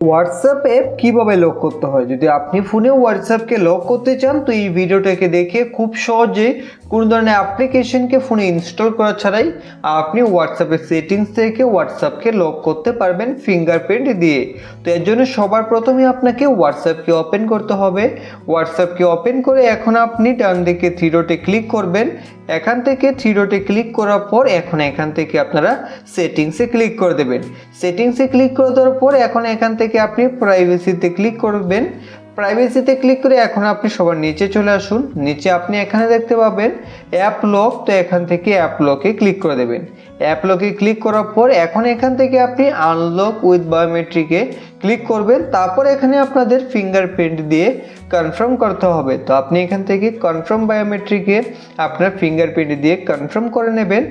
WhatsApp app কীভাবে lock করতে হয়? যদি আপনি ফোনে হোয়াটসঅ্যাপকে লক করতে চান তো এই ভিডিওটাকে দেখে খুব সহজে কোনো ধরনের অ্যাপ্লিকেশনকে ফোনে ইনস্টল করা ছাড়াই আপনি হোয়াটসঅ্যাপের সেটিংস থেকে হোয়াটসঅ্যাপকে লক করতে পারবেন ফিঙ্গারপ্রিন্ট দিয়ে। তো এর জন্য সবার প্রথমে আপনাকে হোয়াটসঅ্যাপকে ওপেন করতে হবে। হোয়াটসঅ্যাপকে ওপেন করে এখন আপনি ডান দিকে থ্রি ডটে ক্লিক করবেন। এখান থেকে থ্রি ডটে ক্লিক করার পর এখান থেকে আপনারা সেটিংসে ক্লিক করে দেবেন। সেটিংসে ক্লিক করে দেওয়ার পর এখান থেকে আপনি প্রাইভেসিতে ক্লিক করবেন। প্রাইভেসিতে ক্লিক করে এখন আপনি সবার নিচে চলে আসুন। নিচে আপনি এখানে দেখতে পাবেন অ্যাপ লক, তো এখান থেকে অ্যাপ লকে ক্লিক করে দেবেন। অ্যাপ লকে ক্লিক করার পর এখান থেকে আপনি আনলক উইথ বায়োমেট্রিকে ক্লিক করবেন। তারপর এখানে আপনাদের ফিঙ্গারপ্রিন্ট দিয়ে কনফার্ম করতে হবে। তো আপনি এখান থেকে কনফার্ম বায়োমেট্রিকে আপনার ফিঙ্গারপ্রিন্ট দিয়ে কনফার্ম করে নেবেন।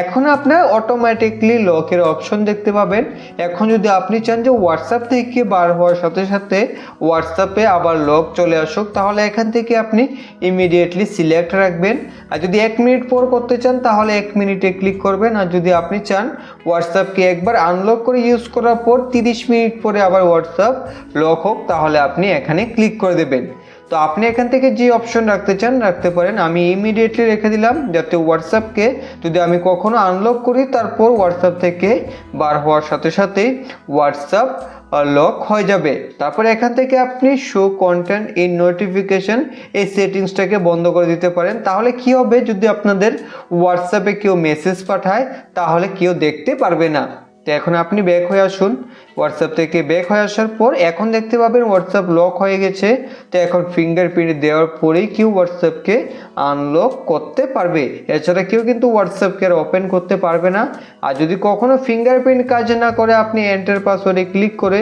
এখন আপনার অটোমেটিকলি লকের অপশন দেখতে পাবেন। এখন যদি আপনি চান যে হোয়াটসঅ্যাপ থেকে বার হওয়ার সাথে সাথে হোয়াটসঅ্যাপে আবার লক চলে আসুক, তাহলে এখান থেকে আপনি ইমিডিয়েটলি সিলেক্ট রাখবেন। আর যদি 1 মিনিট পর করতে চান তাহলে 1 মিনিটে ক্লিক করবেন। আর যদি আপনি চান হোয়াটসঅ্যাপকে একবার আনলক করে ইউজ করার পর 30 মিনিট পরে আবার হোয়াটসঅ্যাপ লক হোক, তাহলে আপনি এখানে ক্লিক করে দেবেন। তো আপনি এখান থেকে যে অপশন রাখতে চান রাখতে পারেন। আমি ইমিডিয়েটলি রেখে দিলাম, যাতে হোয়াটসঅ্যাপকে যদি আমি কখনো আনলক করি তারপর হোয়াটসঅ্যাপ থেকে বার হওয়ার সাথে সাথে হোয়াটসঅ্যাপ লক হয়ে যাবে। তারপর এখান থেকে আপনি শো কন্টেন্ট ইন নোটিফিকেশন এই সেটিংসটাকে বন্ধ করে দিতে পারেন। তাহলে কি হবে, যদি আপনাদের হোয়াটসঅ্যাপে কেউ মেসেজ পাঠায় তাহলে কেউ দেখতে পারবে না। তো এখন আপনি ব্যাক হয়ে আসুন। হোয়াটসঅ্যাপ থেকে ব্যাক হয়ে আসার পর এখন দেখতে পাবেন হোয়াটসঅ্যাপ লক হয়ে গেছে। তো এখন ফিঙ্গারপ্রিন্ট দেওয়ার পরেই কেউ হোয়াটসঅ্যাপকে আনলক করতে পারবে। এছাড়া কেউ কিন্তু হোয়াটসঅ্যাপকে আর ওপেন করতে পারবে না। আর যদি কখনো ফিঙ্গারপ্রিন্ট কাজ না করে আপনি এন্টার পাসওয়ার্ডে ক্লিক করে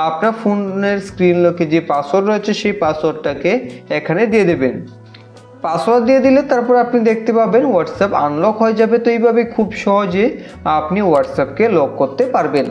আপনার ফোনের স্ক্রিন লকে যে পাসওয়ার্ড রয়েছে সেই পাসওয়ার্ডটাকে এখানে দিয়ে দেবেন। পাসওয়ার্ড দিয়ে দিলে তারপর আপনি দেখতে পাবেন হোয়াটসঅ্যাপ আনলক হয়ে যাবে। তো এইভাবে খুব সহজে আপনি হোয়াটসঅ্যাপকে লক করতে পারবেন।